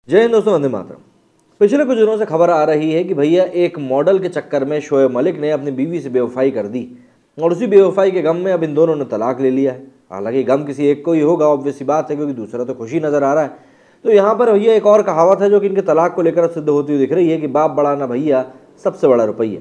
जय हिंद दोस्तों, वंदे मातरम। पिछले कुछ दिनों से खबर आ रही है कि भैया एक मॉडल के चक्कर में शोएब मलिक ने अपनी बीवी से बेवफाई कर दी और उसी बेवफाई के गम में अब इन दोनों ने तलाक ले लिया है। हालांकि गम किसी एक को ही होगा, ऑब्वियस सी बात है, क्योंकि दूसरा तो खुशी नजर आ रहा है। तो यहाँ पर भैया एक और कहावत है जो कि इनके तलाक को लेकर सिद्ध होती हुई दिख रही है कि बाप बड़ा ना भैया, सबसे बड़ा रुपया।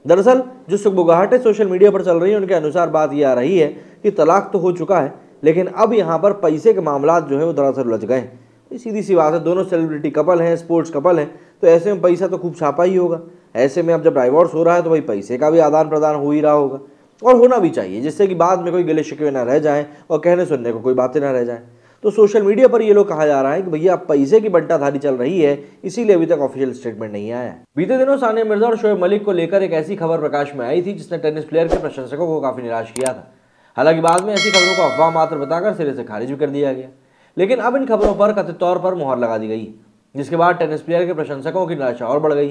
दरअसल जो सुगबुगाहटें सोशल मीडिया पर चल रही है उनके अनुसार बात यह आ रही है कि तलाक तो हो चुका है, लेकिन अब यहाँ पर पैसे के मामला जो है वो दरअसल उलझ गए हैं। सीधी सी बात है, दोनों सेलिब्रिटी कपल हैं, स्पोर्ट्स कपल हैं, तो ऐसे में पैसा तो खूब छापा ही होगा। ऐसे में अब जब डाइवोर्स हो रहा है तो भाई पैसे का भी आदान प्रदान हो ही रहा होगा, और होना भी चाहिए, जिससे कि बाद में कोई गिले शिकवे ना रह जाएं और कहने सुनने को कोई बातें ना रह जाएं। तो सोशल मीडिया पर ये लोग कहा जा रहा है कि भैया पैसे की बंटाधारी चल रही है, इसीलिए अभी तक ऑफिशियल स्टेटमेंट नहीं आया है। बीते दिनों सानिया मिर्जा और शोएब मलिक को लेकर एक ऐसी खबर प्रकाश में आई थी जिसने टेनिस प्लेयर के प्रशंसकों को काफी निराश किया था। हालांकि बाद में ऐसी खबरों को अफवाह मात्र बताकर सिरे से खारिज भी कर दिया गया, लेकिन अब इन खबरों पर कथित तौर पर मुहर लगा दी गई, जिसके बाद टेनिस प्लेयर के प्रशंसकों की निराशा और बढ़ गई।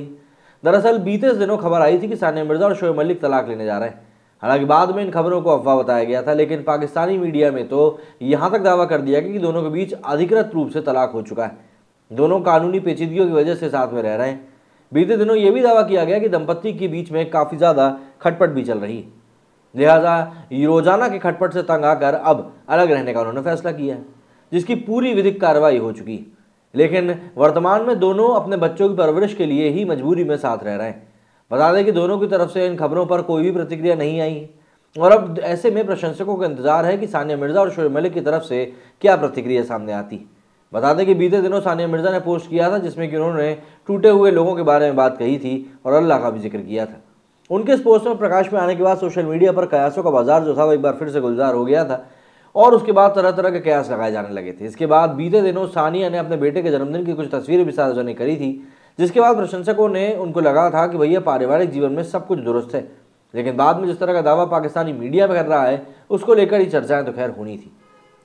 दरअसल बीते दिनों खबर आई थी कि सानिया मिर्जा और शोएब मलिक तलाक लेने जा रहे हैं। हालांकि बाद में इन खबरों को अफवाह बताया गया था, लेकिन पाकिस्तानी मीडिया में तो यहां तक दावा कर दिया गया कि दोनों के बीच अधिकृत रूप से तलाक हो चुका है। दोनों कानूनी पेचीदगियों की वजह से साथ में रह रहे हैं। बीते दिनों यह भी दावा किया गया कि दंपत्ति के बीच में काफी ज्यादा खटपट भी चल रही है, लिहाजा रोजाना के खटपट से तंग आकर अब अलग रहने का उन्होंने फैसला किया है, जिसकी पूरी विधिक कार्रवाई हो चुकी है। लेकिन वर्तमान में दोनों अपने बच्चों की परवरिश के लिए ही मजबूरी में साथ रह रहे हैं। बता दें कि दोनों की तरफ से इन खबरों पर कोई भी प्रतिक्रिया नहीं आई है, और अब ऐसे में प्रशंसकों का इंतजार है कि सानिया मिर्जा और शोएब मलिक की तरफ से क्या प्रतिक्रिया सामने आती। बता दें कि बीते दिनों सानिया मिर्जा ने पोस्ट किया था जिसमें कि उन्होंने टूटे हुए लोगों के बारे में बात कही थी और अल्लाह का भी जिक्र किया था। उनके इस पोस्ट में प्रकाश में आने के बाद सोशल मीडिया पर कयासों का बाजार जो था वो एक बार फिर से गुलजार हो गया था, और उसके बाद तरह तरह के कयास लगाए जाने लगे थे। इसके बाद बीते दिनों सानिया ने अपने बेटे के जन्मदिन की कुछ तस्वीरें भी सार्वजनिक करी थी, जिसके बाद प्रशंसकों ने उनको लगा था कि भैया पारिवारिक जीवन में सब कुछ दुरुस्त है। लेकिन बाद में जिस तरह का दावा पाकिस्तानी मीडिया में कर रहा है उसको लेकर ही चर्चाएं तो खैर होनी थी।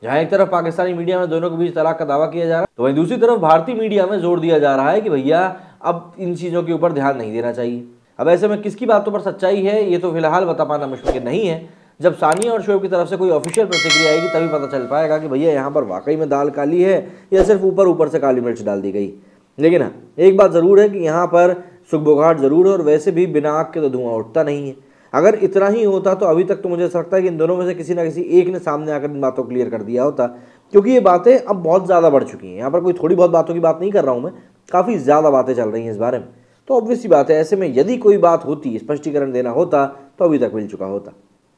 जहां एक तरफ पाकिस्तानी मीडिया में दोनों के बीच तलाक का दावा किया जा रहा है, तो वहीं दूसरी तरफ भारतीय मीडिया में जोर दिया जा रहा है कि भैया अब इन चीज़ों के ऊपर ध्यान नहीं देना चाहिए। अब ऐसे में किसकी बातों पर सच्चाई है ये तो फिलहाल बता पाना मुश्किल नहीं है। जब सानिया और शोएब की तरफ से कोई ऑफिशियल प्रतिक्रिया आएगी तभी पता चल पाएगा कि भैया यहाँ पर वाकई में दाल काली है या सिर्फ ऊपर ऊपर से काली मिर्च डाल दी गई। लेकिन हाँ, एक बात ज़रूर है कि यहाँ पर सुगबुगाहट ज़रूर है, और वैसे भी बिना आग के तो धुआं उठता नहीं है। अगर इतना ही होता तो अभी तक तो मुझे ऐसा लगता है कि इन दोनों में से किसी ना किसी एक ने सामने आकर इन बातों को क्लियर कर दिया होता, क्योंकि ये बातें अब बहुत ज़्यादा बढ़ चुकी हैं। यहाँ पर कोई थोड़ी बहुत बातों की बात नहीं कर रहा हूँ मैं, काफ़ी ज़्यादा बातें चल रही हैं इस बारे में। तो ऑब्वियस सी बात है, ऐसे में यदि कोई बात होती, स्पष्टीकरण देना होता तो अभी तक मिल चुका होता।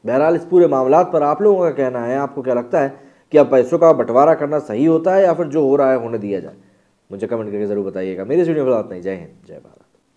बहरहाल इस पूरे मामलात पर आप लोगों का कहना है, आपको क्या लगता है कि अब पैसों का बंटवारा करना सही होता है या फिर जो हो रहा है होने दिया जाए? मुझे कमेंट करके ज़रूर बताइएगा। मेरी इस वीडियो में बात नहीं। जय हिंद, जय भारत।